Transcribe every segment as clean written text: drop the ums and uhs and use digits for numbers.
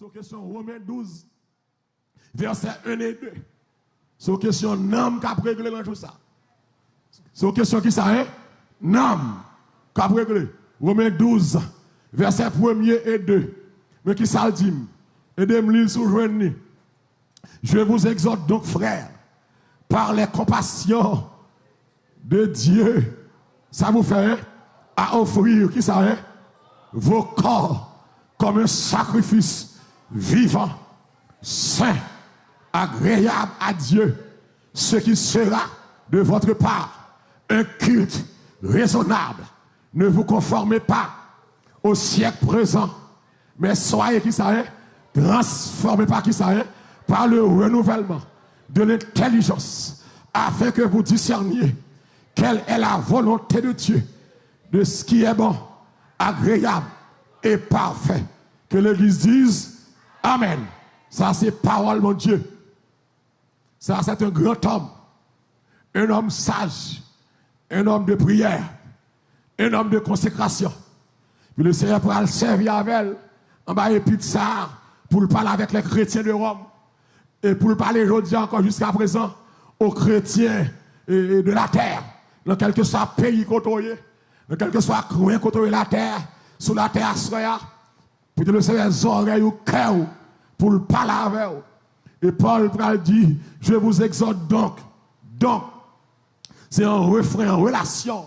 sur question Romains 12, verset 1 et 2. Sur question nam qui a réglé dans tout ça. Sur question qui ça est? Nam qui a réglé. Romains 12, verset 1 et 2. Mais qui ça dit? Aidez-moi sous joindre. Je vous exhorte donc, frères, par les compassions de Dieu, ça vous fait à offrir, qui ça est? Vos corps comme un sacrifice vivant, saint, agréable à Dieu, ce qui sera de votre part un culte raisonnable. Ne vous conformez pas au siècle présent, mais soyez, qui ça est? Transformez pas, qui ça est? Par le renouvellement de l'intelligence, afin que vous discerniez quelle est la volonté de Dieu, de ce qui est bon, agréable et parfait. Que l'Église dise Amen. Ça, c'est parole, mon Dieu. Ça, c'est un grand homme, un homme sage, un homme de prière, un homme de consécration. Puis le Seigneur pourra le servir avec elle, en bas, et puis de ça, pour le parler avec les chrétiens de Rome. Et pour le parler aujourd'hui encore jusqu'à présent aux chrétiens de la terre, dans quel que soit pays côtoyé, dans quel que soit coin côtoyé la terre, sous la terre soya, pour te laisser les oreilles au cœur, pour le parler avec eux. Et Paul dit, je vous exhorte donc, c'est un refrain en relation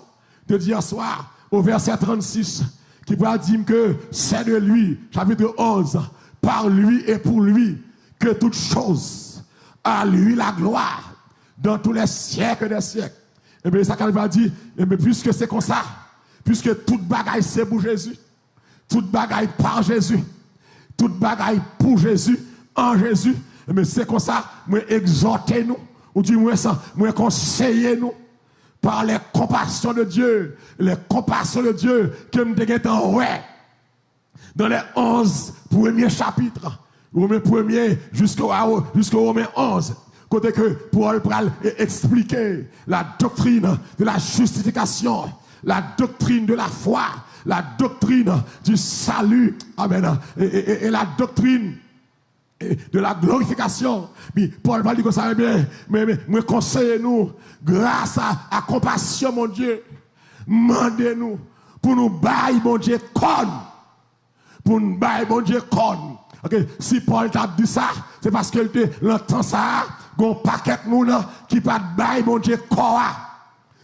de dire soir au verset 36, qui va dire que c'est de lui, chapitre 11, par lui et pour lui, que toute chose, à lui la gloire, dans tous les siècles des siècles. Et bien, ça va dire, et bien, puisque c'est comme ça, puisque toute bagaille c'est pour Jésus, toute bagaille par Jésus, toute bagaille pour Jésus, en Jésus, et bien, c'est comme ça, moi exhortez nous, ou du moins ça, moi conseillez nous, par les compassions de Dieu, les compassions de Dieu, que me déguette en ouais, dans les 11 premiers chapitres, Romains 1er jusqu'au Romains 11, côté que Paul pral expliquer la doctrine de la justification, la doctrine de la foi, la doctrine du salut, amen, et la doctrine de la glorification. Mais Paul va dire que ça bien, mais conseillez-nous, grâce à compassion, mon Dieu, mandez-nous pour nous bailler, mon Dieu, pour nous bailler, mon Dieu, Okay. Si Paul t'a dit ça, c'est parce qu'il l'entend ça, gon paquet de monde qui pas de bail, mon Dieu, quoi.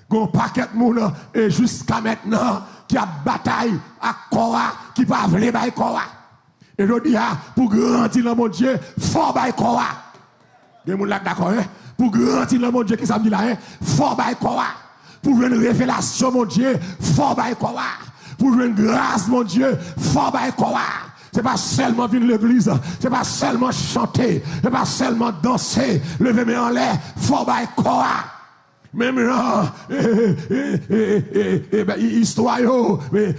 Gon paquet de monde, et jusqu'à maintenant, qui a bataille à quoi, qui pas vle bail quoi. Et je dis, pour grandir dans mon Dieu, faut bail quoi. Des gens là d'accord, hein? Pour grandir dans mon Dieu, qui ça me dit là, hein? Faut bail quoi. Pour une révélation, mon Dieu, faut bail quoi. Pour une grâce, mon Dieu, faut bail quoi. C'est pas seulement venir à l'église, c'est pas seulement chanter, c'est pas seulement danser, lever mes en l'air, faut bailler quoi. Même là, histoire, mais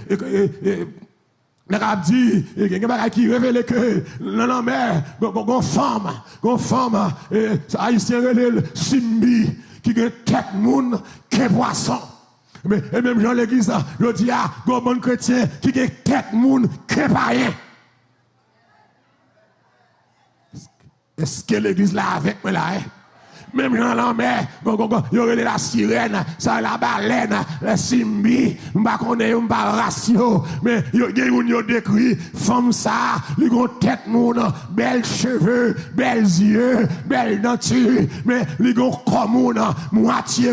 dit, il y a des qui révèlent que non, mais, gon femme, haïtien relève Simbi, qui a tête moun, qui poisson. Mais, et même dans l'église, je dis, gon bon chrétien, qui a tête moun, qui païen. Est-ce que l'église là avec moi là, hein? Même dans la mer, il y aurait la sirène, ça la baleine, la simbi, m'pa connaît, m'pa ratio, mais il y a décrit, femme ça, les gros tête moun, belles cheveux, belles yeux, belles dentures, mais les gros corps moun, moitié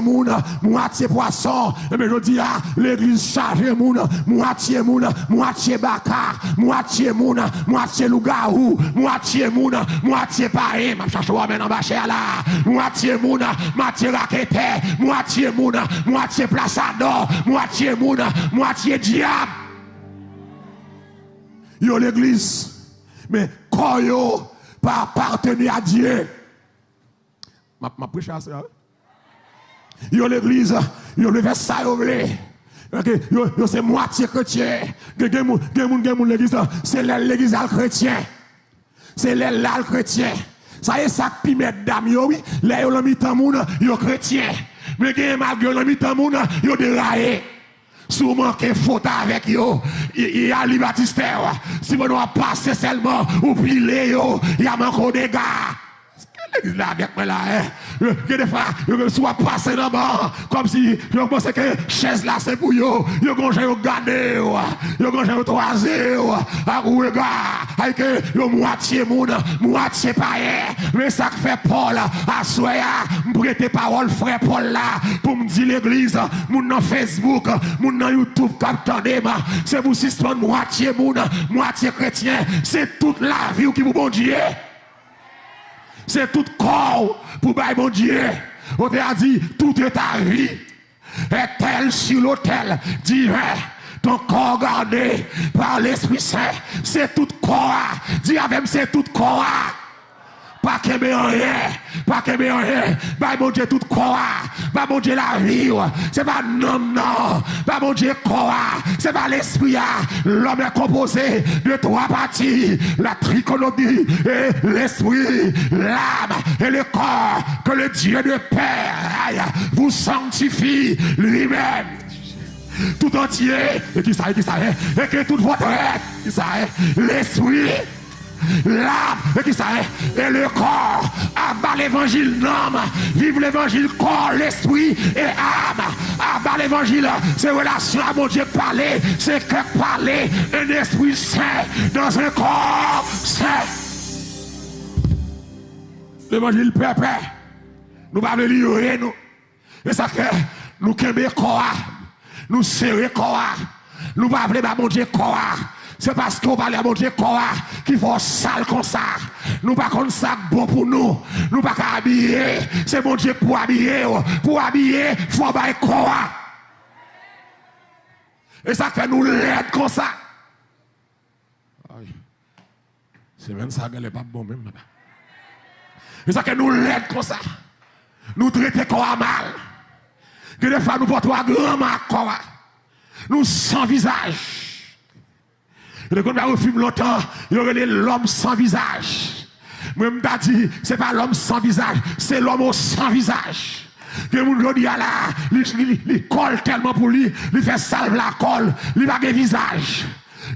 poisson, mais je dis, l'église chargée moun, moitié baka, moitié moun, moitié loup-garou, moitié moun, moitié pareil, ma chache ou amène en bas là, moitié moun, moitié raquette, moitié moun, moitié plaçador, moitié moun, moitié diable. Yo l'église, mais quand yo pas appartenir à Dieu. Ma prêche à ça. Yo l'église, yo le verset yo vle. Okay, yo c'est moitié chrétien. Gen moun l'église, c'est l'église chrétien. C'est l'aile chrétien. Ça y est, ça qui met dame, oui, là, yo l'ami tamoun, yo chrétien. Mais malgré l'ami tamoun, yo déraillé. Si vous manquez faute avec yo, il y a libatister. Si vous n'avez pas passé seulement, ou pilé yo, il y a encore des gars. L'église là avec moi là, que des fois, je sois passé là-bas, comme si je pensais que chaise là c'est pour yo, yo gonje yo gade yo gonje yo toisé à regard, avec yo moitié moun, moitié païen, mais ça fait Paul, à soya, m'prêter parole frère Paul là, pour me dire l'église, moun dans Facebook, moun dans YouTube, captandez c'est pour suspendre moitié moun, moitié chrétien, c'est toute la vie qui vous bon Dieu. C'est tout corps pour bailler mon Dieu. On t'a dit, toute ta vie est-elle sur l'autel divin. Ton corps gardé par l'Esprit Saint. C'est tout corps. Dis avec c'est tout corps. Pas que rien, pas que rien. Bah mon Dieu tout corps, bah mon Dieu la vie, c'est pas non, bah mon Dieu corps, c'est pas l'esprit. L'homme est composé de trois parties, la trichotomie et l'esprit, l'âme et le corps, que le Dieu de Père vous sanctifie lui-même. Tout entier, et qui ça, et que toute votre être, qui ça, l'esprit. L'âme, et qui ça et le corps, abat l'évangile, l'âme, vive l'évangile, corps, l'esprit et âme. Abat l'évangile, c'est relation à mon Dieu parler, c'est que parler, un esprit saint dans un corps saint. L'évangile pépé, nous parlons de nous. Et ça fait, nous quémons corps, nous serrons corps, nous parlons de mon Dieu corps. C'est parce qu'on parle à mon Dieu quoi qu'il faut sale comme ça. Nous pas comme ça bon pour nous. Nous pas qu'à habiller. C'est mon Dieu pour habiller. Pour habiller, il faut bailler quoi. Et ça fait nous l'aide comme ça. C'est même ça qu'elle n'est pas bon même. Et ça fait nous l'aide comme ça. Nous traitons quoi mal. Que des fois nous portons un grand mal quoi. Nous sans visage. Et quand on fume longtemps, il y aurait l'homme sans visage. Moi, je dis, ce n'est pas l'homme sans visage, c'est l'homme sans visage. Que mon dit là, il colle tellement pour lui, il fait salve la colle, il n'a pas de visage.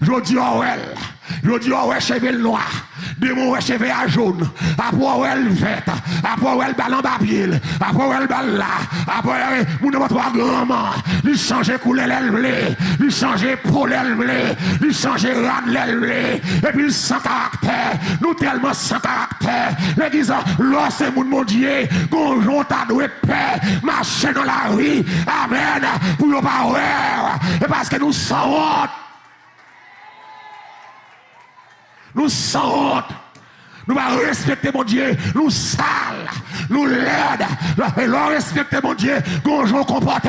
Je dis, oh ouais, cheveux noir, démon ouais, cheveux à jaune, après ouais, vert, après ouais, ballon papier, après ouais, ballon là, après mon votre grand-maman, il change couleur l'elblé, il change pour l'elblé, il change rad l'elblé, et puis il sans caractère, nous tellement sans caractère, l'église, là c'est mon Dieu, gonjon t'a doué paix, marcher dans la rue, amen, pour ne pas voir, et parce que nous sommes honte. Nous sans honte. Nous allons respecter mon Dieu. Nous sales. Nous laides. Et nous respecter mon Dieu. Gonjon comporté.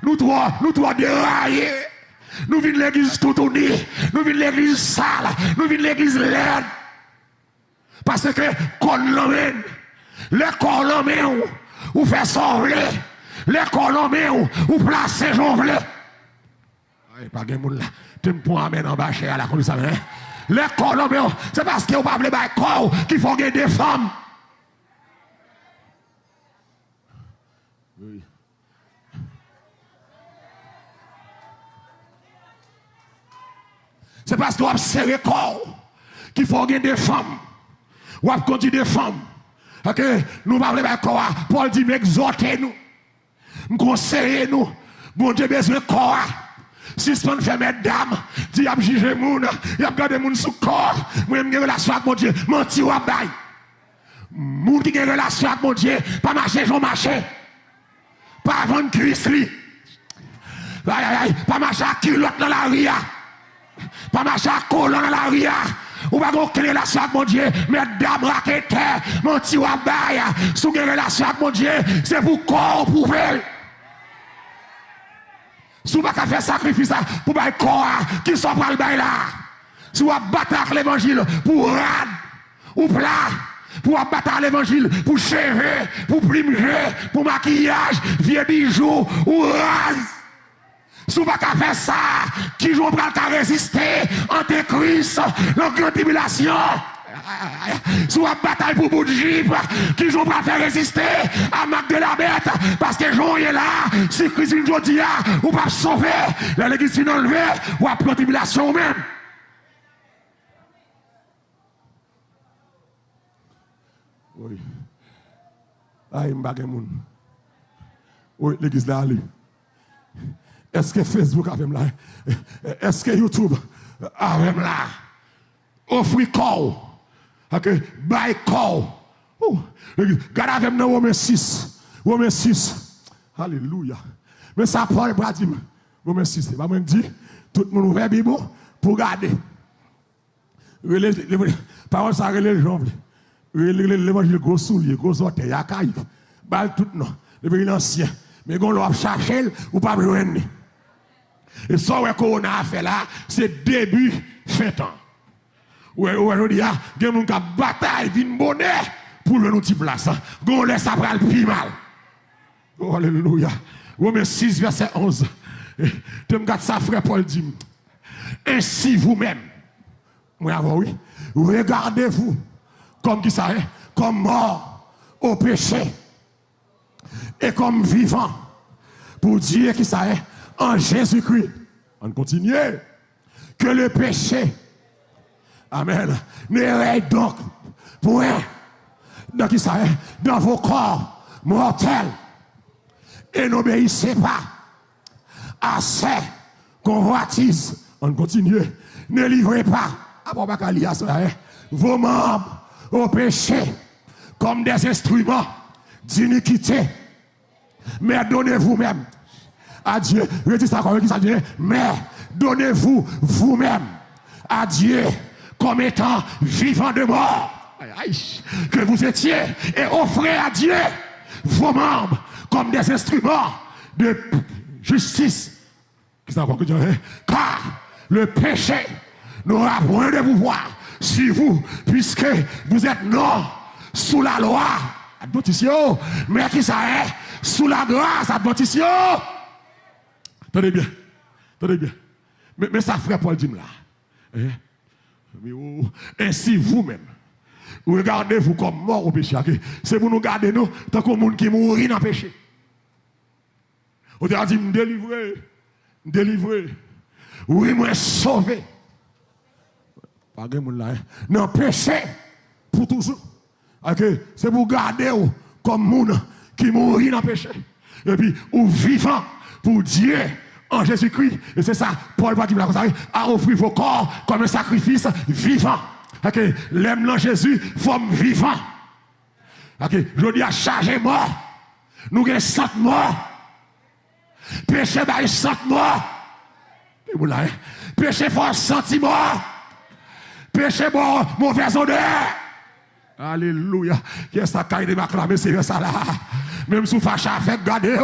Nous dois dérailler. Nous venons l'église tout unie. Nous venons l'église sale. Nous venons l'église laide. Parce que quand l'emmène, le corps l'emmène ou fait sauver. Le corps l'emmène ou placer jonvler. Pas de monde là. Tu me prends amène en bas chez la comme ça. Les corps, c'est parce que vous ne parlez pas de corps qu'il faut gagner des femmes. Oui. C'est parce que vous observez le corps qu'il faut gagner des femmes. Vous avez conduit des femmes. Ok, nous ne parlons pas de corps. Paul dit, mais exhortez-nous. Nous conseillez-nous. Bon Dieu, besoin de corps. Si ce qu'on fait mesdames, dit à juger moun, il a regardé moun sous corps, moi j'ai une relation avec mon Dieu, menti ou bail. Moun qui a une relation avec mon Dieu, pas marcher, j'en marcher. Pas vendre cuisse li. Pas marcher à culotte dans la ria. Pas marcher à colon dans la ria. Ou pas aucune relation avec mon Dieu, mesdames raqueteur, menti ou bail. Si vous avez une relation avec mon Dieu, c'est pour corps pour faire. Si vous ne pouvez pas faire sacrifice pour le corps qui sont pas le bail là. Si vous battre l'évangile pour rad ou plat, pour battre l'évangile pour cheveux, pour plimer, pour maquillage, vieux bijoux ou rase. Si vous ne pouvez pas faire ça, qui joue pour résister, antéchrist, la grande tribulation. Soit bataille pour bout de juif, qui ont pas fait résister à Mac de la bête, parce que Jean est là, si Christ une jodia, ou pas sauver, l'église finit enlevée, ou à prendre tribulation même. Oui. Ah, il m'a moun. Oui, l'église là, allez. Est-ce que Facebook a même là? Est-ce que YouTube a même là? Offre call. Ok, buy call. Regardez avec nous Romains 6. Romains 6. Alléluia. Mais ça, Paul va dire, Romains 6, il va me dire, tout le monde ouvre la Bible pour garder. Parole ça relève les gens. L'évangile gros soulier, gros orteil, y a caille. Bal tout non. L'évangile ancien. Mais quand on chercher, ou pas besoin. Et ça, qu'on a fait là, c'est début fin temps. Ouais, je dis, il y a une bataille, une bonnet pour le petit place. On laisse après le plus mal. Oh, alléluia. Romains 6, verset 11. Tu me regardes ça, frère Paul dit. Ainsi vous-même, oui, regardez-vous comme qui ça est, comme mort au péché et comme vivant pour dire qui ça est en Jésus-Christ. On continue. Que le péché, amen, ne règne donc point dans qui ça est, dans vos corps mortels et n'obéissez pas à ces convoitises. On continue. Ne livrez pas vos membres au péché comme des instruments d'iniquité. Mais donnez-vous même à Dieu. Mais donnez-vous vous-même à Dieu comme étant vivant de mort. Que vous étiez et offrez à Dieu vos membres comme des instruments de justice. Car le péché n'aura point de pouvoir sur vous, puisque vous êtes non sous la loi, admontition, mais qui ça est sous la grâce, admontition. Tenez bien, tenez bien. Mais ça frère Paul dit là. Ainsi vous-même, regardez-vous comme mort au péché. C'est pour nous garder nous, tant qu'on monde qui mourit dans le péché. On a dit, me délivrer. Oui, moi sauvé. Pas de monde là. Non, péché pour toujours. C'est pour garder comme monde qui mourit dans le péché. Et puis, ou vivant pour Dieu en Jésus-Christ. Et c'est ça, Paul va dire à offrir vos corps comme un sacrifice vivant. L'aime dans Jésus, forme vivant. Je dis à charger mort. Nous avons 100 morts. Péché, bah, 100 morts. Péché, fort sentiment. Péché, bon, mauvaise odeur. Alléluia. Qu'est-ce que ça de m'acclamer, c'est ça là. Même sous fâché avec gardez,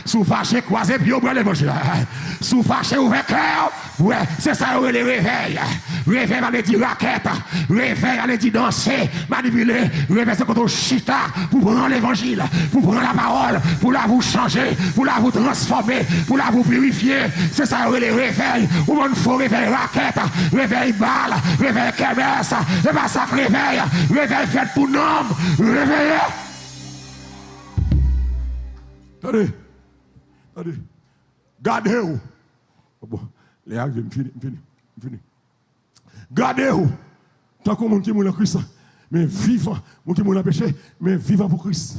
sous fâché croisé, puis au bras l'évangile. Sous fâché ouvert cœur, ouais, c'est ça le réveil. Réveil, allez dire raquette. Réveil, allez dire danser, manipuler. Réveil, c'est quand on chita pour prendre l'évangile, pour prendre la parole, pour la vous changer, pour la vous transformer, pour la vous purifier. C'est ça le réveil. Ou il faut réveil raquette, réveil balle, réveil kermesse, c'est pas ça réveil. Réveil fait pour l'homme, réveillez. Attendez. Gardez-vous. Bon, les gars, je finis. Gardez-vous. Tant que mon qui mourut en Christ, mais vivant, mon qui mourut en péché, mais vivant pour Christ.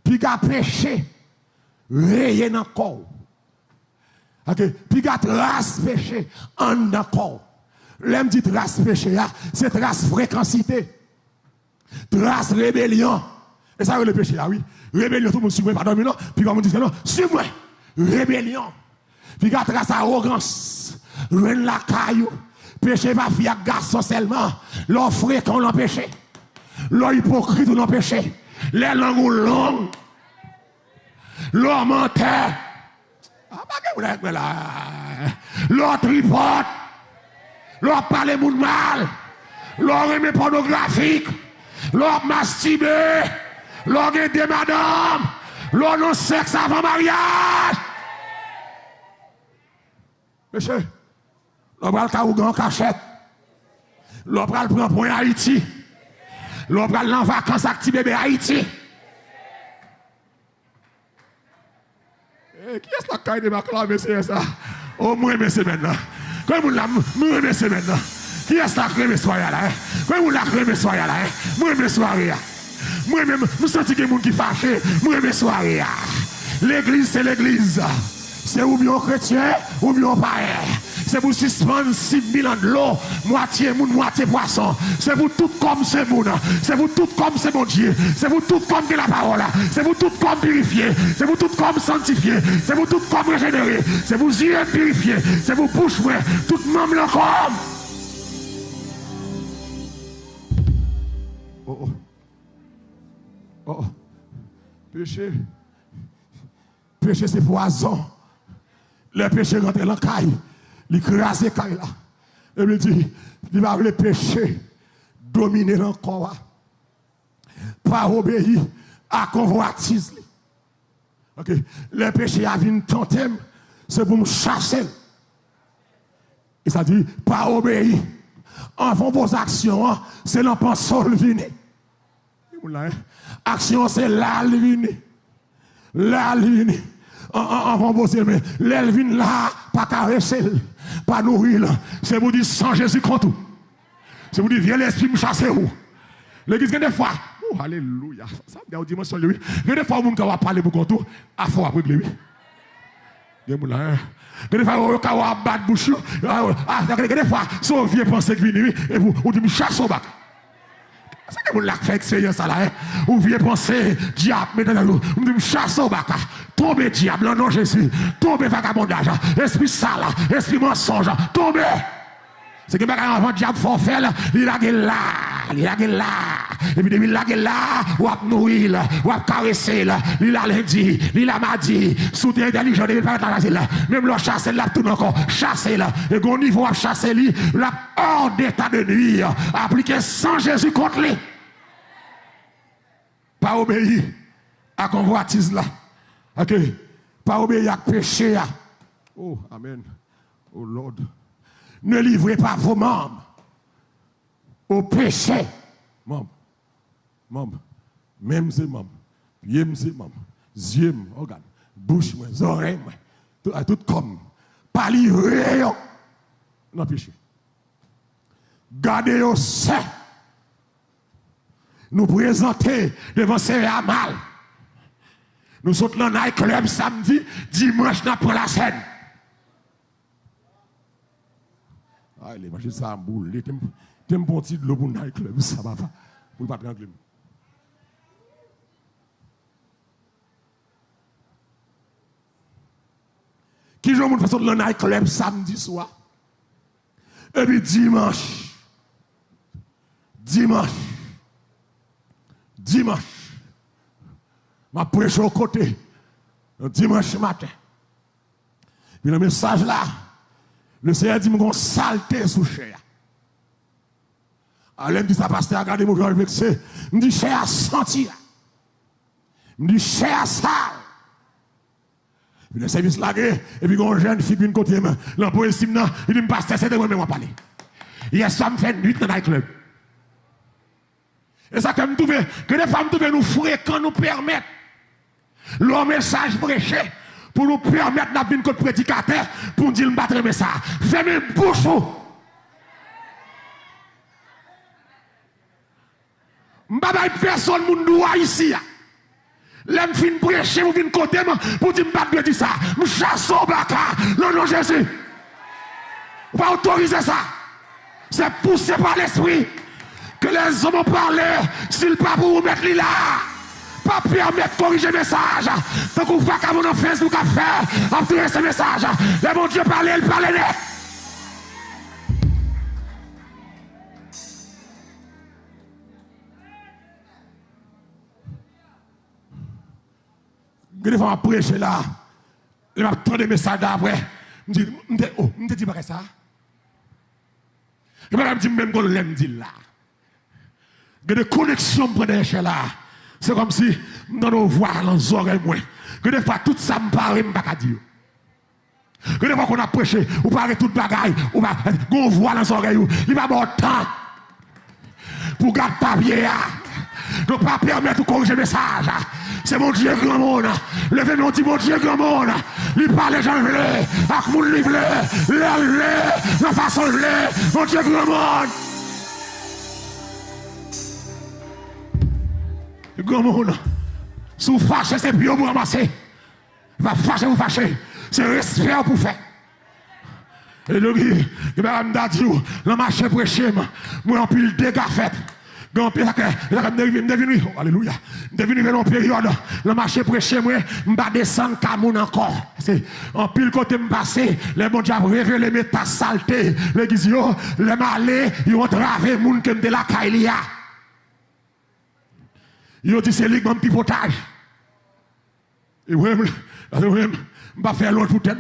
Puis qu'à péché, rayer dans le corps. Puis qu'à trace péché, en dans le corps. L'aime dit trace péché, c'est trace fréquencité. Trace rébellion. Et ça, le péché là, oui. Rébellion, tout le monde suit, pas dormir, non. Puis comme on dit, non, suis-moi. Rébellion. Puis quand trace arrogance, ruine la caillou. Péché va faire garçon seulement. L'offre qu'on l'empêche. L'hypocrite ou l'empêche. Les langues ou longues. L'homme menteur. L'autre tripote. L'autre parle de mal. L'autre aimé pornographique. L'autre masturbé. L'autre des madame. L'autre non sexe avant mariage. Monsieur, l'autre pral Kaougan cachette. L'autre pral prend point Haïti. L'on prend en vacances avec bébé Haïti. Qui est-ce qui a de ma clame, c'est ça? Oh, moi, c'est maintenant. Comment vous l'avez c'est maintenant? Qui est-ce qui a créé soirée là? Comment vous l'avez créé soirée là? Moi, mes soirées. Moi-même, je sens que les gens qui fâchent. Moi, mes soirées. L'église, c'est l'église. C'est ou bien chrétien, ou bien païen. C'est pour suspendre 6 000 ans de l'eau, moitié moun, moitié poisson. C'est pour tout comme c'est moun. C'est pour tout comme c'est mon Dieu. C'est pour tout comme de la parole. C'est pour tout comme purifié. C'est pour tout comme sanctifié. C'est pour tout comme régénéré. C'est pour yeux purifié. C'est pour bouche ouée. Tout membre le comme. Oh oh. Oh oh. Péché. Péché c'est poison. Le péché rentre dans la caille. Il crase la caille là. Et il dit, il va le péché dominer le corps. Pas obéir à convoitise. Ok. Le péché a vu tenter, c'est pour me chasser. Et ça dit, pas obéir. Avant vos actions, c'est l'empenseur le vini. Action, c'est là le vini. Là le vini. Avant vos aimés, l'elvin là, pas caresser, pas nourrir. C'est vous dire sans Jésus contre tout. C'est vous dire, viens l'esprit me chasser où. L'église, des fois, oh, alléluia. Ça me dit, dimension lui. Des fois, vous va parler pour contre tout, à fond après lui. Des fois, vous va battre bouche. Des fois, si vous vieux pensez que vous et vous dites, chasse au bac. C'est que vous l'avez fait expérience là, vous vieux penser, diable, mettez-le, vous dites, chasse au bac. Tombez diable, non Jésus. Tombez vagabondage. Esprit sale, esprit mensonge. Tombez. C'est que avant diable forfait, il a là. Il a là. Et puis il a là, ou a nourrir, ou a caresser, il a lundi, il a mardi. Sous tes intelligents, il va être là. Même le chasser là, tout encore. Chasser là. Et au niveau à chasser lui, là, hors d'état de nuit. Appliquer sans Jésus contre lui. Pas obéir à convoitise là. Ok, pas obéir à péché. Oh, amen. Oh Lord. Ne livrez pas vos membres au péché. Membres. Même c'est membres. Pieds, c'est membres. Yeux, organes. Bouche, oreilles, tout comme. Pas livré non péché. Gardez au sein. Nous présenter devant ces à mal. Nous sommes dans un club samedi, dimanche, nous prenons la scène. Ah, il est ça en boule. Il est un bon petit de l'eau pour le club, ça va pas. Pour ne pas prendre le. Qui joue mon façon de dans un club samedi soir? Et puis dimanche. Je prêche au côté, dimanche matin. Puis le message là, le Seigneur dit, mon saleté sous chair. Alors, il me dit, ça pasteur, regardez mon cœur vexé. Il me dit, chair senti. Il me dit, chair sale. Puis le service là, et puis une jeune fille, une côté, l'emploi estime, il dit, pasteur, c'est de moi-même à parler. Hier soir, je fais une nuit dans le club. Et ça, que des femmes nous fréquents nous permettent le message prêché pour nous permettre d'avoir une côte prédicateur pour nous dire battre le message. Fermez bouche. Je ne vais pas personne moun doit ici. L'aime fin prêcher ou fin côté pour dire battre de ça. Je chasse au baka. Le nom de Jésus. Vous pas autoriser ça. C'est poussé par l'esprit. Que les hommes ont parlé, s'ils pas pour vous mettre là, pas permettre de corriger le message. Tant qu'on ne fait pas mon Facebook à faire, à tirer ce message. Le bon Dieu parle, il parle net. Des fois, je prêche là, il m'a trop de messages après. Je me dis pas ça. Je me dis même qu'on l'aime dire là. Que des connexions pour des là. C'est comme si nous nous voyons dans les oreilles. Que des fois, tout ça me paraît, je ne peux pas dire. Que des fois qu'on a prêché, ou parle toute bagaille, ou qu'on voit dans les oreilles, il va avoir temps pour garder papier. Donc pas permettre de corriger le message. C'est mon Dieu grand monde. Levez-moi, dit mon Dieu grand monde. Il parle, j'en veux. Avec mon livre, la façon de mon Dieu grand monde. Grand monde. Si vous fâchez, c'est bio pour ramasser. Va fâcher, vous fâcher. C'est respect pour faire. Et le gars, il m'a dit, le marché prêché, moi, en pile dégâts fait. Alléluia. Devenu une période, le marché prêché, moi, je vais descendre Camoun encore. En pile côté me passer, les bons diables révélé mes tas saleté. L'église, les malais, ils ont travé les gens qui ont de la Kailia. Ils ont dit, c'est lui qui m'a pipotage. Et oui, je ne vais pas faire l'autre pour tête,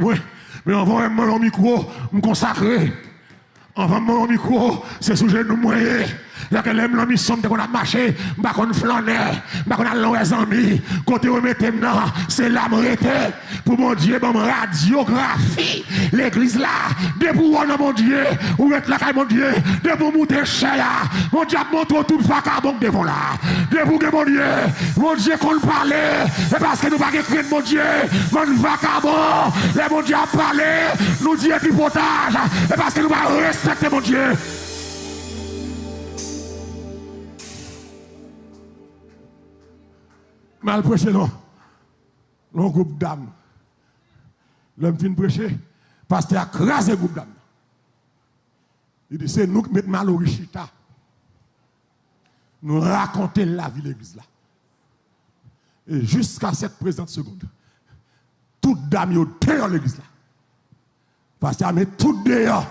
mais on va mon micro, me consacrer. On va mon micro, c'est sujet de nous moyer. Là que l'aime la mission de qu'on a marché, bah qu'on flânait, bah qu'on a les amis, côté où mettez maintenant, c'est la moralité. Pour mon Dieu, bon radiographie, l'église là, debout mon Dieu, où est là mon Dieu, debout monter cher, mon Dieu montre tout vagabond devant là, debout que mon Dieu qu'on parlait, et parce que nous pas écrire mon Dieu, mon vagabond, les mon Dieu a parlé, nous dit épipotage, et parce que nous pas respecter mon Dieu. Mal prêché, non. Non, groupe d'âmes. L'homme fin prêcher, pasteur a crasé le groupe d'âmes. Il dit, c'est nous qui mettons mal au richita. Nous racontons la vie de l'église là. Et jusqu'à cette présente seconde, toute dame est dehors l'église là. Pasteur a mis tout dehors.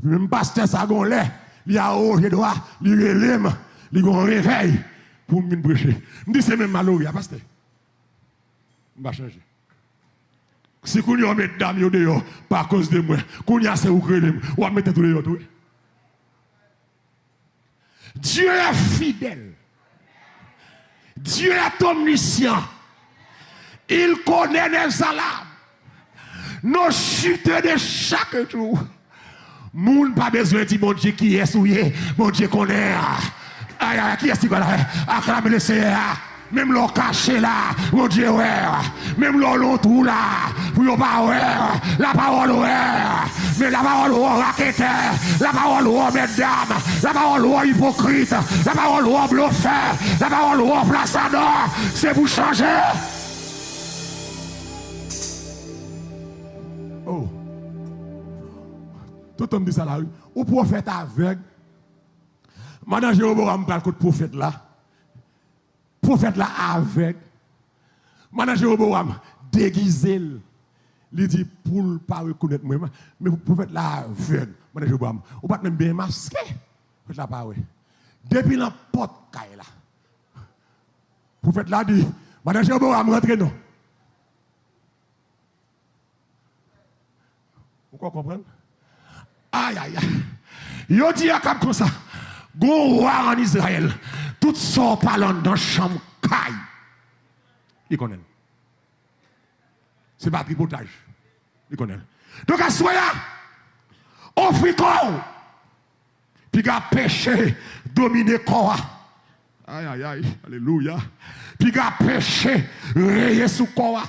Même pasteur ça gonlait, il a haut, il droit, il relève, il a un réveil. Pour me prêcher. Je dis c'est même malheureux, pasteur. Je vais changer. Si vous avez mis dame dehors, par cause de moi, vous avez c'est vous créez, vous allez mettre tout dehors. Dieu est fidèle. Dieu est omniscient. Il connaît les alarmes. Nos chutes de chaque jour. Moun pas besoin de dire mon Dieu qui est souillé, mon Dieu connaît. Aïe, qui est-ce qui va là? Acclamer le Seigneur. Même l'on caché là, mon Dieu, ouais. Même l'on tout là, pour ne pas ouais. La parole, ouais. Mais la parole, ouais, raqueteur. La parole, ouais, mesdames. La parole, ouais, hypocrite. La parole, ouais, bluffeur. La parole, ouais, plaçador. C'est pour changer. Oh. Tout le monde dit ça là. Ou prophète aveugle. Maintenant, Jéroboam parle de prophète là. Prophète là avec. Maintenant, Jéroboam déguisé. Il dit pour ne pas reconnaître moi. Mais prophète là avec. Maintenant, Jéroboam. On ne peut même bien masquer. Prophète là pas. Depuis la porte caille là. Prophète là dit. Maintenant, Jéroboam rentre non. Vous comprenez? Aïe, aïe, aïe. Il dit à comme ça. Gon roi en Israël, tout ça parlant dans la chambre caille. Il connaît. C'est pas tripotage. Il connaît. Donc à ce moment-là, offre corps. Puis il a péché, dominer corps. Aïe, aïe, aïe, alléluia. Puis il a péché, rayer sous corps.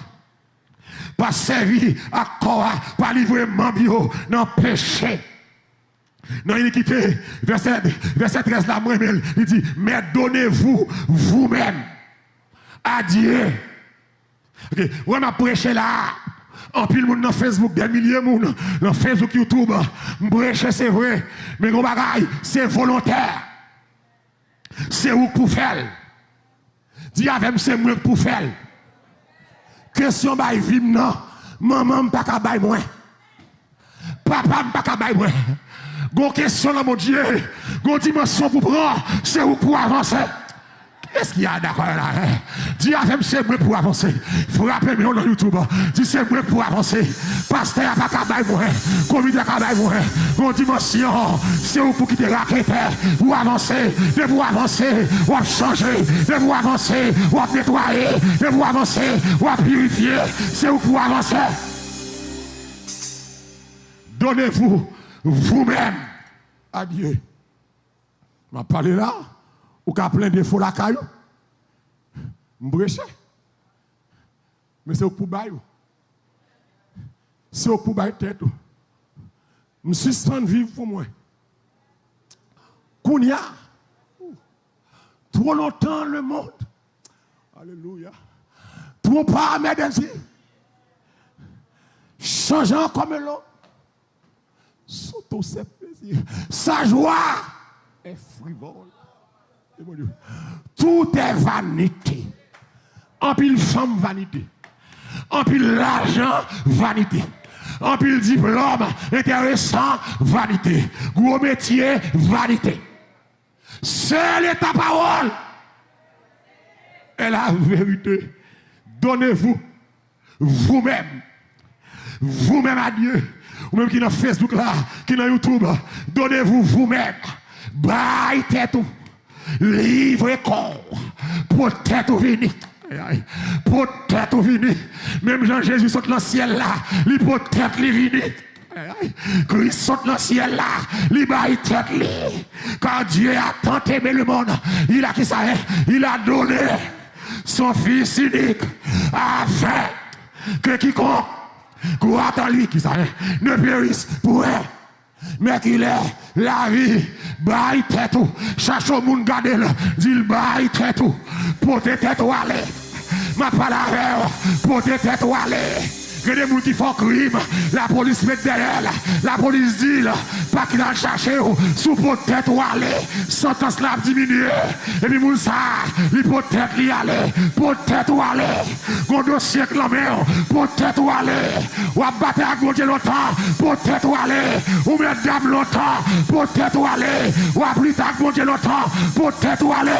Pas servi à corps, pas livrer mambio dans le péché. Dans l'iniquité, verset 13 là, il dit, mais donnez-vous vous-même à Dieu. Ok, ouais, m'a prêché là. En pile monde dans Facebook, des milliers de monde dans Facebook, YouTube. Prêcher c'est vrai, mais mon bagaille, c'est volontaire. C'est où pour faire. Dis avec c'est moi pour faire. Question bah vim non, maman pas ka bay moi. Papa pas ka bay moi. Gon question là mon Dieu, gon dimension pour prendre, c'est où pour avancer. Qu'est-ce qu'il y a d'accord là? Dis avec c'est moi pour avancer. Frappez moi dans YouTube. Dis c'est moi pour avancer. Pasteur pas ka bay moi, comité ka bay moi. Gon dimension, c'est où pour quitter la raquette, pour avancer, de vous avancer, ou changer, de vous avancer, ou nettoyer, de vous avancer, ou purifier, c'est où pour avancer. Donnez-vous vous-même à Dieu. Je vais parler là, Ou qu'à plein de faux la caillou. M'breche. Mais c'est au pour bailler. C'est au pour bailler tête. Je suspends vivre pour moi. Kounia. Trop longtemps le monde. Alléluia. Trop pas, mesdames. Changeant comme l'autre. Surtout ses plaisirs. Sa joie est frivole. Tout est vanité. En pile femme vanité. En pile l'argent vanité. En pile diplôme intéressant vanité. Gros métier vanité. Seule est ta parole. Et la vérité. Donnez-vous vous-même. Vous-même à Dieu. Ou même qui est dans Facebook là, qui est dans YouTube. Donnez-vous vous-même. Bye tête. Livre corps. Peut-être venir. Peut-être venir. Même Jean-Jésus saute dans le ciel là. Il peut-être venir. Christ saute dans le ciel là. Il baille tête. Quand Dieu a tant aimé le monde, il a qui ça? Il a donné son fils unique afin que quiconque croit en lui qui ça ne périsse pour elle. Mais qu'il est la vie, baille tête ou, cherche au monde garder le, dit baille tête ou, pour tes têtes ou aller. Ma parole, pour tes têtes ou aller. Que des gens qui font crime, la police met derrière, la police dit, pas qu'il a cherché sous pour tête ou aller, sentence l'a diminué, et puis moun ça, il peut tête y aller, pour tête ou aller, qu'on dossier clamé, pour tête ou aller, ou à battre à gauche longtemps, pour tête ou aller, ou mettre dame longtemps, pour tête ou aller, ou à plus tard gauche longtemps, pour tête ou aller.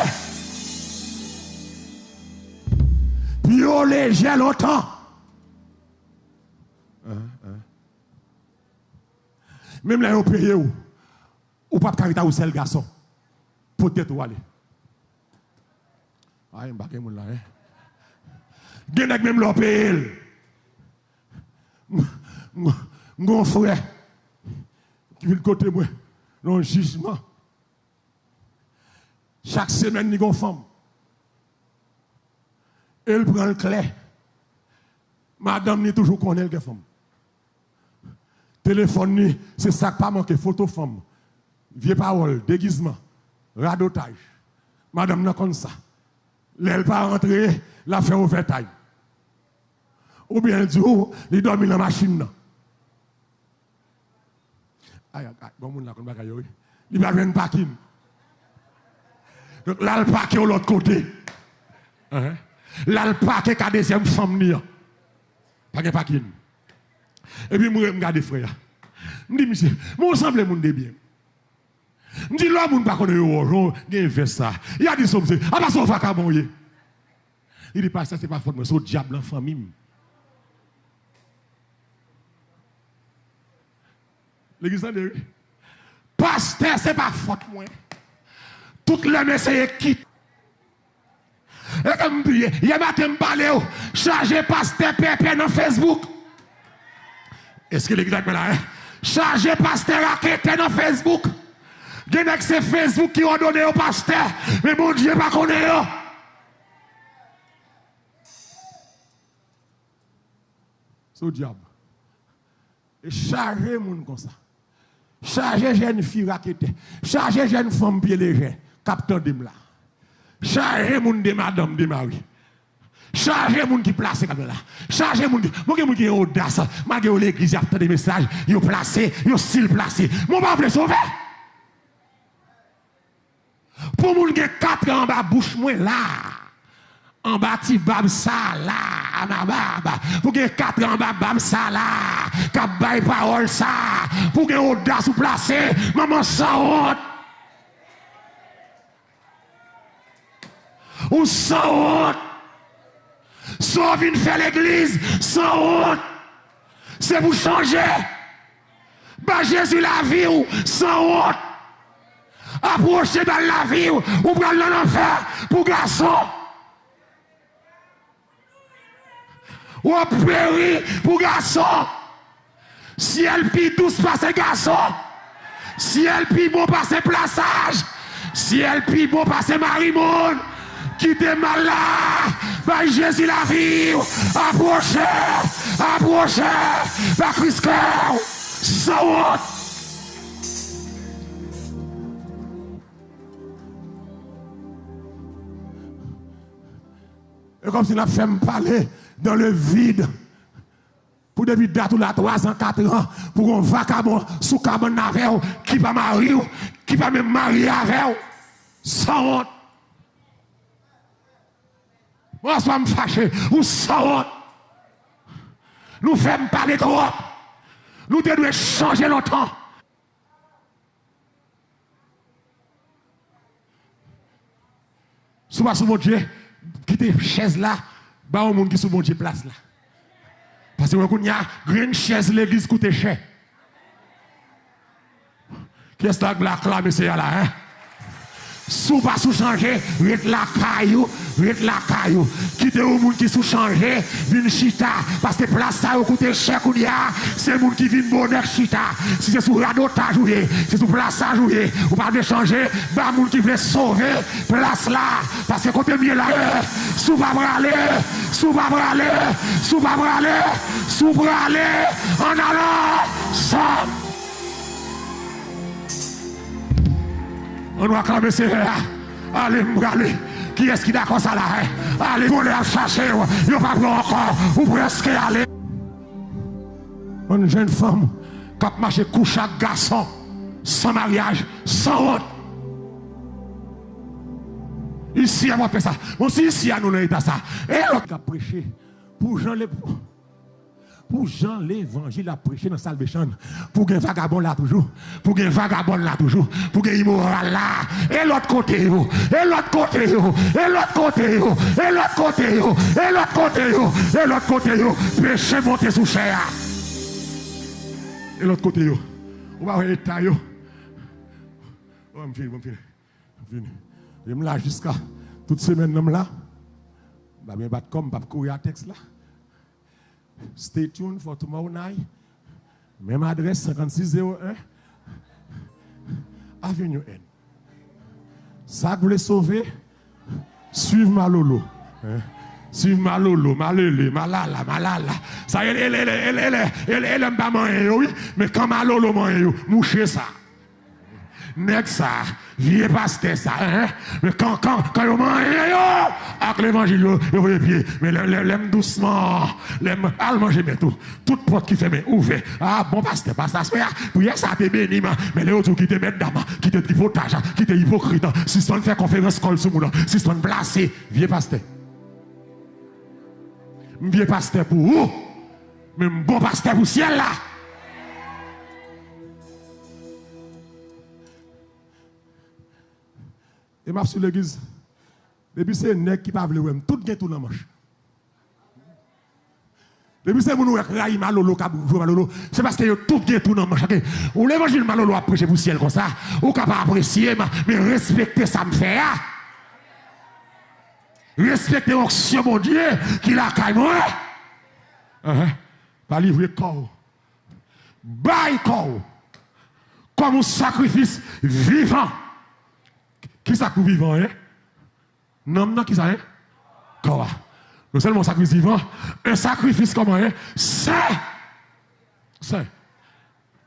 Puis on léger longtemps. Même là, vous payez ou pas de caractère ou c'est le garçon. Peut-être où aller. Ah, il n'y a pas de là. Gen même l'on paye. Mon frère qui vient de côté moi, dans jugement. Chaque semaine, il y a une femme. Elle prend le clé. Madame n'est toujours connaît le femme. Téléphone, c'est ça pas manqué, photo femme. Vieux parole, déguisement, radotage. Madame n'a comme ça. Elle pas rentrer, la fait overtime. Ou bien du coup, il dormi dans la machine. Aïe, bon monde là comme bagaille. Il va venir parking. Donc là le parquet de l'autre côté. Là le parquet qu'a deuxième femme ni. Pas de parking. Et puis, je regarde frère. Je dis, monsieur, moi, semble mon de bien. Je dis, l'homme, ne pas connaître, il fait ça. Il a dit, ça, monsieur, ah, pas ça, on va cabonner. Il dit, pas ça, c'est pas faute, mais c'est au diable en famille. L'église de Dieu. Pasteur, c'est pas faute, moi. Toutes les messieurs quittent. Et comme je dis, il y a matin, je parle, chargé pasteur Pépé dans Facebook. Est-ce que l'église est là? Chargé pasteur raquette dans Facebook. Il y a que c'est Facebook qui a donné au pasteur. Mais mon Dieu, pas connaît. C'est au diable. Et chargé moun comme ça. Chargé jeune fille raquette. Chargé jeune femme pied léger. Capteur de là. Chargé moun de madame de mari. Chargez moun qui place comme là. Chargez moun qui. Moi qui a audace. Malgré l'église, il y a des messages. Ils ont placé. Ils ont style placé. Mon pas voulu sauver. Pour moun qui a 4 ans en bas, bouche moi là. En bas, ti bab ça là. Ma bab. Pour qu'il y ait 4 ans en bas, bab ça là. Cap bail parole ça. Pour qu'il y ait audace ou placé. Maman sans honte. Ou sans honte. Sans venir faire l'église, sans honte. C'est pour changer. Bah Jésus la vie ou sans honte. Approcher dans la vie ou prendre l'enfer pour garçon. Ou périr pour garçon. Si elle pille douce passe garçon. Si elle pille bon passe plaçage. Si elle puis bon passer Marie-Monde, qui était mal là, bah Jésus la vie, approchez, bah Christ cœur, sans honte. Et comme si nous fait me parler dans le vide. Pour depuis date ou la 3 ans, 4 ans, pour un vagabond sous cabane avec qui va marier, qui va même marier avec sans honte. Moi, je suis fâché, ou sans honte. Nous faisons parler trop. Nous devons changer longtemps. Souvent, sous mon Dieu, quitter chaise là, bah, au monde qui sous mon Dieu place là. Parce que il y a une chaise l'église coûte cher. Qu'est-ce que tu as acclamé c'est là, hein? Sous pas sous changer, rete la caillou. Quittez au monde qui sous changer, vin chita. Parce que place ça coûte cher qu'on y a, c'est le monde qui vient bonheur chita. Si c'est sous radotage jouer, c'est sous place ça jouer, ou pas de changer, bah monde qui veut sauver place là. Parce que côté mieux là, sous va braler, en allant, ça. On doit acclamer ces frères. Allez, m'braler. Qui est-ce qui d'accord ça là? Allez, on est à chercher. Il n'y a pas encore. Ou presque aller. Une jeune femme qui a marché couche à garçon, sans mariage, sans honte. Ici, on va faire ça. Bon, si ici, on a ça. Et l'autre qui a prêché pour Jean les. Pour Jean l'évangile a prêché dans la salvation. Pour qu'il y ait vagabond là toujours. Pour qu'il y ait vagabond là toujours. Pour qu'il y ait immoral là. Et l'autre côté, péché monté sous chair. Et l'autre côté, on va voir l'état. Je finis. Je me lâche jusqu'à toute semaine là. Je vais battre comme je courir à texte là. Stay tuned for tomorrow night. Même adresse 5601 Avenue N. Ça que vous voulez sauver, suivez ma lolo. Suivez ma lolo, malala. Ça, elle aime pas manger, oui. Mais quand ma lolo mange, mouchez ça. Nèg ça, vieux pasteur ça, hein? Mais quand vous mangez, avec l'évangile, vous voyez pied, mais l'aime doucement, l'aime à manger, mais tout. Toute porte qui fait, mais ouvert. Ah, bon pasteur, prière ça t'est béni, mais les autres qui te mettent d'âme, qui te tripotage, qui te hypocrite, si tu fait conférence col sur moi, si tu placé, vieux pasteur. Vieux pasteur pour où? Mais bon pasteur pour ciel là. Et m'a sur l'église. Depuis c'est un nèg qui pas vle tout gain tout dans manche. Depuis c'est mon raï malolo kabou malolo, c'est parce que tout gain tout dans manche. Ou l'évangile malolo a prêcher pour ciel comme ça, ou capable apprécier mais respecter ça me fait. Respecter l'onction mon Dieu qui l'a caille moi. Pas livrer corps. Bail corps. Comme un sacrifice vivant. Qui ça pour vivant, hein? Non, qui ça, hein? Quoi? Non seulement sacrifice vivant, un sacrifice comment, hein? Saint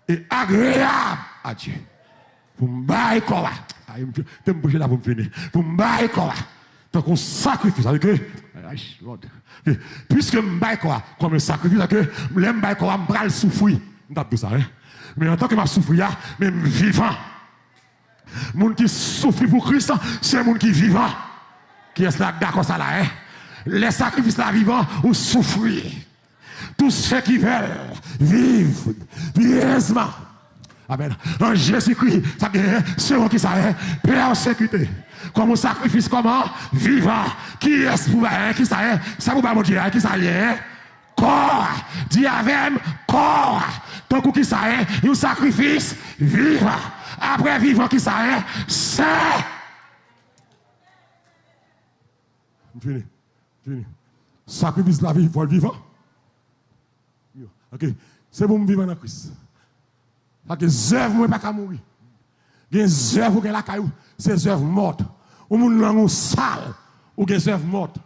et agréable à Dieu. Pour me bailler quoi? Je me bouger là pour me finir. Pour me bailler quoi? Donc on sacrifice avec eux. Puisque me baille quoi? Comme un sacrifice avec eux, je me baille quoi? Je me souffrir. Je tape tout ça, hein? Mais en tant que je souffre, même vivant. Moun qui souffre pour Christ, c'est moun qui vivant. Qui est là d'accord ça là, hein? Les sacrifices là vivants ou souffrir. Tous ceux qui veulent vivre pieusement. Amen. En Jésus-Christ, ça c'est qui ça est persécuté. Comme un sacrifice comment vivant. Qui est pour qui ça est? Ça vous pas mon Dieu, qui ça est? Corps. Dis avec corps. Tant que qui ça est? Un sacrifice vivant. Après vivant qui ça est, c'est. Fini. Sacrifice la vie pour le vivant. Ok. C'est pour me vivre dans Christ. Parce que zèvre moi pas qu'à mourir. Des œuvres ou la caillou, c'est œuvres mortes. Ou moun langue sale, ou des œuvres mortes.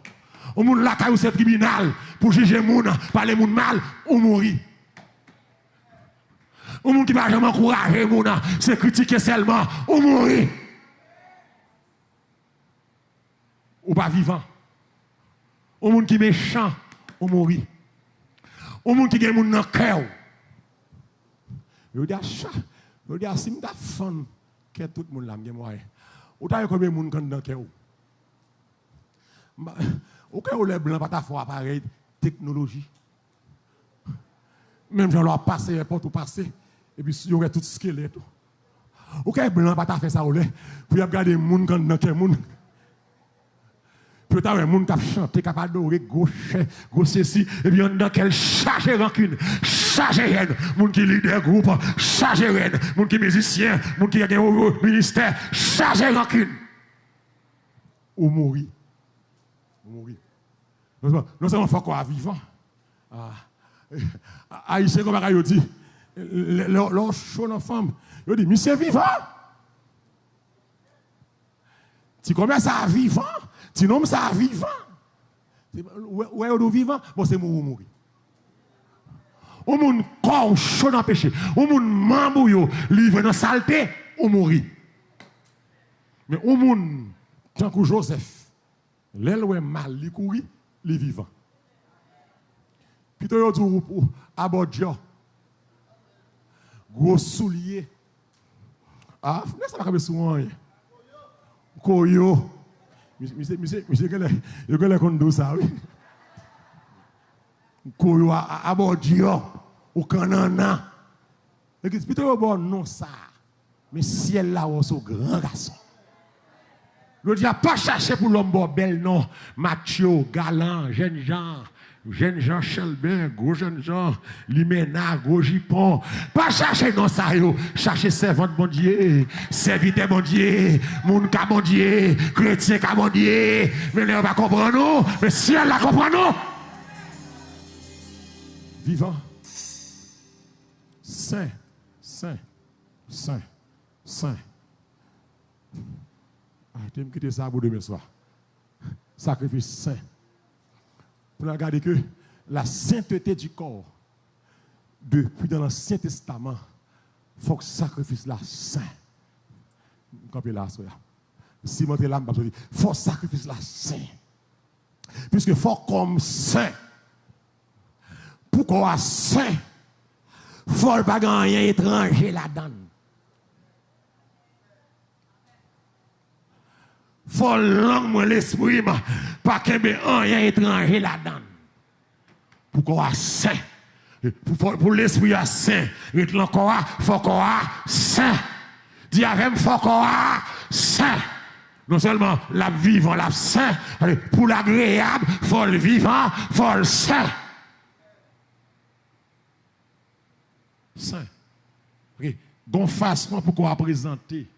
Ou moun la caillou c'est tribunal pour juger moun, parler moun mal, ou mourir. Ou moun qui va jamais encourager moun, c'est critiquer seulement, ou mourir. Ou pas vivant. Ou moun qui méchant, ou mourir. Ou moun qui gen moun nan cœur. Yo dis si m'ta fan que tout le monde là m'gen moyen. Ou ta combien moun kan dans cœur. Ou que les blancs pas ta foi appareil technologie. Même j'en leur passer n'importe où passer et puis il y aurait tout squelette. Ou que blanc pas ta fait ça ou là pour regarder moun kan dans cœur moun. Peut-être un monde qui a chanté, qui a adoré, gauche, ceci, et bien dans quel charge rancune, charge haine, monde qui leader groupe, charge haine, monde qui musicien, monde qui a un ministère, charge rancune. Ou mourir. Ou mourir. Non seulement il faut qu'on soit vivant. Haïtien, comme il dit, leur chaud dans femme, il dit, mais c'est vivant. Tu commences à vivant. Sinon, ça vivant. Ouais, on vivant, bon, c'est mourir. Ou moun corps chaud dans le péché. Ou moun mambo yo livré dans la saleté, ou mourir. Mais ou moun, tant que Joseph, l'aile ou mal, li courir, li vivant. Puis tu dis à Bodja, gros soulier. Ah, ça va comme souvent. Koyo. Monsieur, il y a un ça, oui. Koyo à Bordio, au Canana. Et puis, tu bon, non, ça. Mais ciel là, c'est un grand garçon. Je ne dis pas chercher pour l'homme bel, non. Mathieu, galant, jeune Jean Chelbin, gros jeune Jean, Limena, gros Jipon. Pas chercher non ça yo, chercher servante bon Dieu, serviteur bon Dieu, moun ka bon Dieu, chrétien ka bon Dieu. Mais là on va comprendre nous, mais si elle la comprend nous. Vivant. Saint. Ah, tu me quitter ça pour demain soir. Sacrifice saint. Pour regarder que la sainteté du corps, depuis dans l'Ancien Testament, il faut que le sacrifice là saint. Campez là, si vous là, il faut que le sacrifice là saint. Puisque il faut comme saint. Pour qu'on soit saint, il ne faut pas gagner étranger là-dedans. Faut l'homme l'esprit, pas qu'il y ait rien étranger là-dedans. Pour qu'on soit saint. Pour l'esprit saint. Il faut qu'on soit saint. Dis avec il faut qu'on soit saint. Non seulement la vivant, la saint. Pour l'agréable, il faut le vivant, il faut le saint. Saint. Bon façon pour qu'on présenter.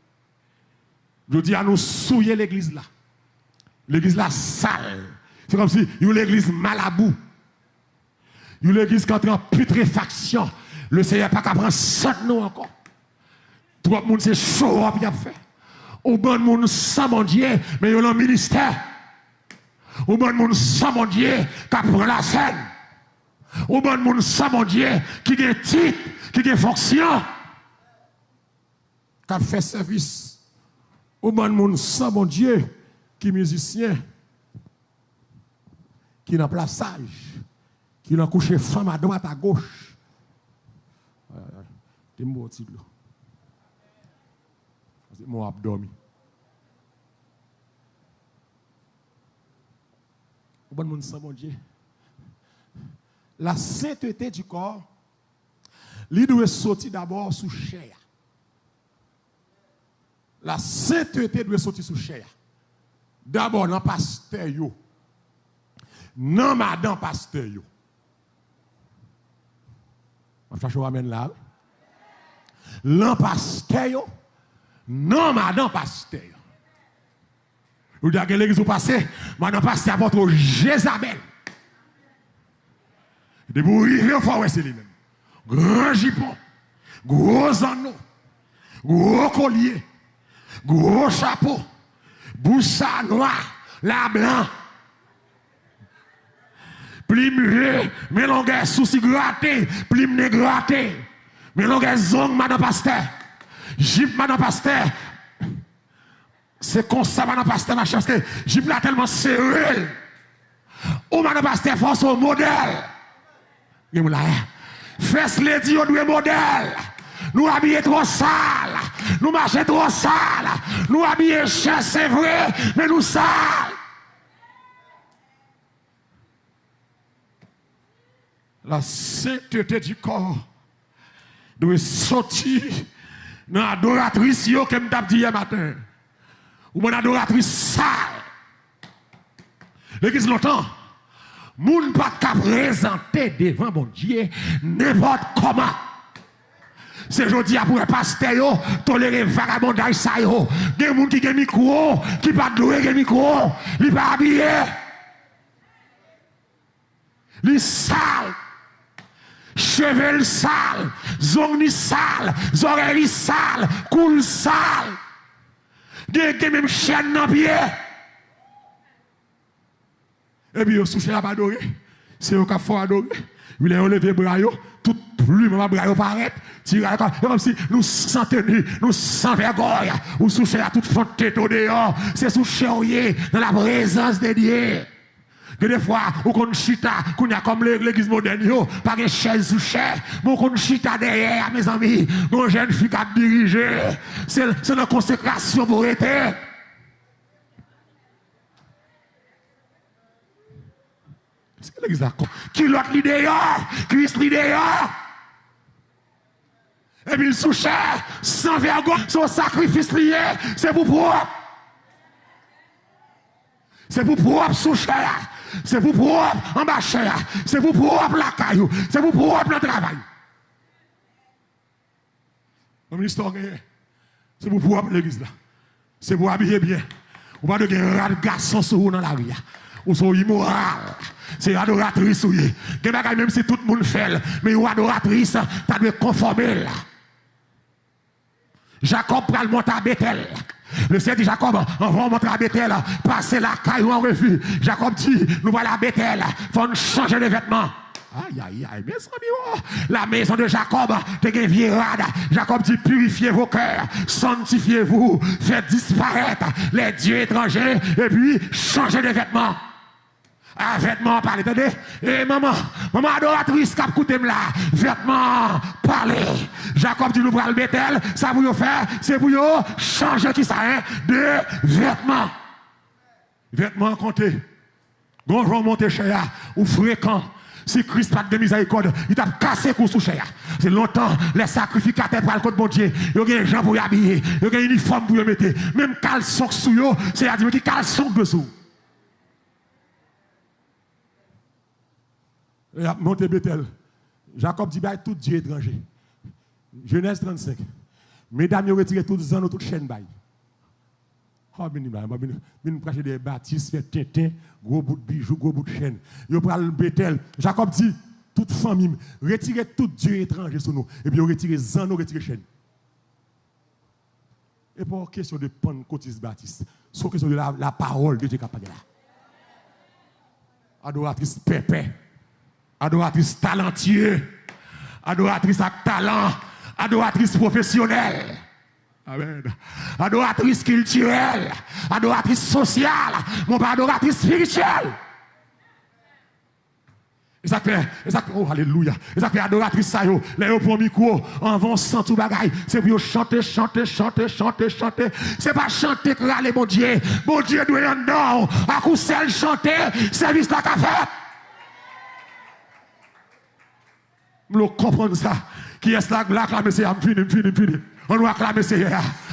Je dis à nous souiller l'église là. L'église là sale. C'est comme si il y a l'église malabou. Il y a l'église qui entre en putréfaction. Le Seigneur n'a pas qu'à prendre ça de nous encore. Tout le monde c'est chaud à bien fait. Au bon monde sans mon Dieu, mais il y a un ministère. Au bon monde sans mon Dieu qui prend la scène. Au bon monde sans mon Dieu qui a titre, qui a fonction. Qui fait service. Au bon monde sans bon Dieu, qui est musicien, qui est en plaçage, qui a couché femme à droite, à gauche. C'est mon titre. C'est mon abdomen. Au bon monde sans bon Dieu. La sainteté du corps, il doit sortir d'abord sous chair. La sainteté doit sortir sous chair. D'abord, dans le pasteur, dans madame pasteur. On cherche à ramène là. Dans pasteur, dans madame pasteur. Vous dites que l'église vous passez, madame pasteur, votre Jézabel. De vous arriver au fond, c'est lui-même. Grand jupon, gros anneau, gros collier. gros chapeau, boussa noir, la blanc. Plim mais longueur souci gratté, plim ne gratté. Mais longueur zong madame pasteur. Jip madame pasteur. C'est comme ça madame pasteur ma chance que jip là tellement serré. Ou madame pasteur force au modèle. Fesse les dieux nous modèle. Nous habillons trop sale. Nous marchons trop sale. Nous habillons cher, c'est vrai, mais nous sales. La sainteté du corps doit sortir dans l'adoratrice que je m'ai dit hier matin. Ou mon adoratrice sale. L'église longtemps. Moun pas qu'à présenter devant mon Dieu n'importe comment. C'est aujourd'hui pour un pasteur tolérer vagabondage ça yo. Des moun qui ont micro, qui pas doué de micro, li pas habillé. Li sale. Cheveux sale, zongni sale, oreilles sale, coule sale. Des même chaîne dans pied. Et puis, sous la pas adoré. C'est au cas faut adorer. Il est levé bras, tout plume, ma bras paraît. Comme si nous sans tenue, nous sans vergogne, ou sous la toute fonte tête au dehors. C'est sous chérier dans la présence de Dieu. Que des fois, ou qu'on chita, qu'on y a comme l'église moderne, pas de chaise sous chaise, mais qu'on chita derrière, mes amis, nos jeunes filles qui dirigent. C'est la consécration pour être. C'est que l'église a qui l'autre l'idée, Christ l'idée. Et puis il sous chaise, sans vergogne, son sacrifice lié, c'est pour propre. C'est pour propre sous chaise. C'est pour propre en bas cher. C'est pour propre la caillou. C'est pour propre le travail. Mon histoire, c'est pour propre l'église là. C'est pour habiller bien. Ou pas de rat garçon sur vous dans la rue. Ou sont immoral. C'est adoratrice ou yé. Même si tout le monde fait, mais ou adoratrice, tu dois conformer là. Jacob prend le monter à Bethel. Le Seigneur dit Jacob, on va montrer à Bethel, passer la caille ou en refus. Jacob dit, nous voilà à Bethel, il faut nous changer de vêtements. Aïe, aïe, aïe, mes amis, la maison de Jacob, t'es une vieille rade. Jacob dit, purifiez vos cœurs, sanctifiez-vous, faites disparaître les dieux étrangers, et puis changez de vêtements. Ah, vêtements, parlez, attendez. Et maman adoratrice, cap coûté là, vêtements, parlez. Jacob dit, nous prenons le Bethel, ça vous faire, c'est pour vous changer qui ça, hein, de vêtements. Vêtements comptés. Gonjon monté cher, ou fréquent. Si Christ pas de miséricorde, il t'a cassé pour sous cher. C'est longtemps, les sacrificateurs pour le côté de mon Dieu. Il y a des gens pour y habiller, il y a un uniforme pour y mettre. Même caleçon sous yo, c'est à dire qui caleçon dessous. Et a monté Bethel. Jacob dit, bah, tout Dieu étranger. Genèse 35. Mesdames, ils ont retiré toutes les ans, toutes les chaînes. Oh, bien, prêcher des bâtisses, fait tintin, gros bout de bijoux, gros bout de chaîne. Ils prennent le Bethel. Jacob dit, toute famille, retirez tout Dieu étranger sur nous. Et puis, ils retirez les ans, retirez les chaînes. Et pour question de Pentecôtiste baptiste, c'est question de la parole de Dieu capable là. Adoratrice pépé. Adoratrice talentueux, adoratrice avec talent, adoratrice professionnelle, amen. Adoratrice culturelle, adoratrice sociale, mon pas adoratrice spirituelle. Et ça fait, oh alléluia, et ça fait adoratrice ça yo, les yo pour micro, en vont sans tout bagaille, c'est pour chanter, c'est pas chanter que râler mon Dieu doit y en non, à coup seul chanter, service la café. Nous comprenons ça. Qui est là, acclamer c'est fini. On doit acclamer c'est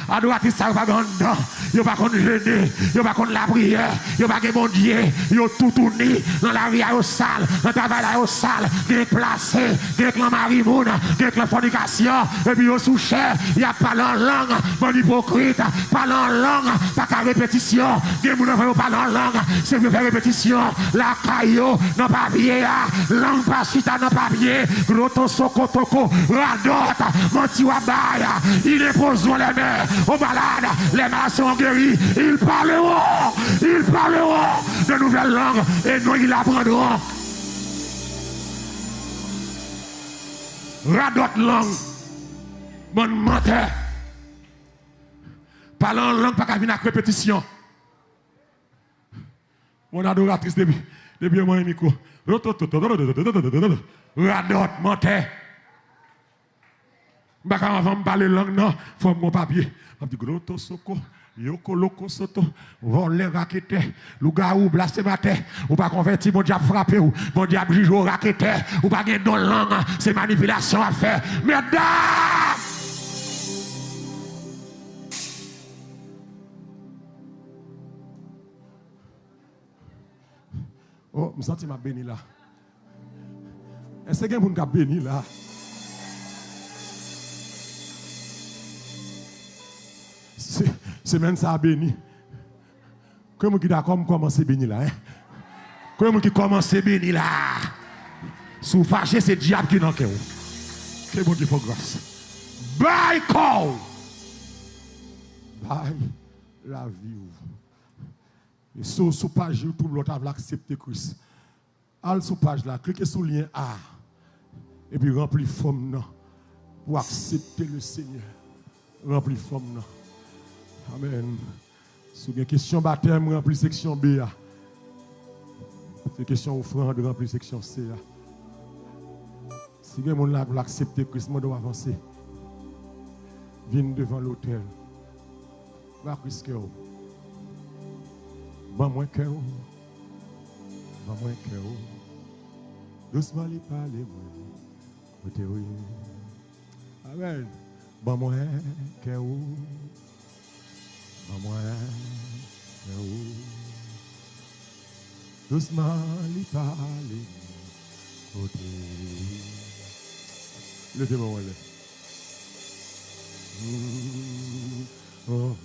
adoratrice ça va grand dedans. Yo pas qu'on jeûner, yo pas qu'on la prière, yo pas que bon Dieu, yo tout tourné dans la vie au sale, dans le travail au sale, déplacé, avec la marimoune, avec la fornication, et puis au sous-cher, il y a pas en langue, bon hypocrite, parle en langue, pas qu'à répétition, des gens ne parle en langue, c'est pour faire répétition, la caillou, non papier, langue pas chita, non papier, roto soko toko, radota, menti wabaya, il est posé les mains, aux malades, les malades sont guéris. Ils parleront de nouvelles langues et nous ils apprendront. Radot langue, mon menteur. Parlant en langue, pas qu'à venir à répétition. Mon adoratrice depuis moi micro. Radot, menteur. Bah quand avant de parler langue, non, faut mon papier. Je dis groto soko, yoko loko soto, voler raquette, lougaou blasphémateur, ou pas converti, mon diable frappé, ou mon diable juge au raquette, ou pas gagner dans langue, c'est manipulation à faire. Mesdames! Oh, je me sens ma béni là. Est-ce qu'il y a quelqu'un qui a béni là? C'est même ça béni. Comment qui d'accord commencer béni là? Comment qui commence béni là? Sous fâché, c'est diable qui n'en qu'est. Que bon Dieu faut grâce. Bye call. Bye la vie. Et sur page YouTube, l'autre a accepté Christ. Allez sur page là, cliquez sur le lien A. Et puis remplis forme non. Pour accepter le Seigneur. Remplis forme non. Amen. Si vous avez une question baptême, remplis section B. Si une question offrande, remplis section C. Si vous avez pour accepter Christ, vous doit avancer. Viens devant l'autel. Va Christ cœur. Va moins cœur. Va moins cœur. Doucement les parler. Amen. Va moins cœur. Va moins cœur. Doucement les parler. Levez-moi là. Oh.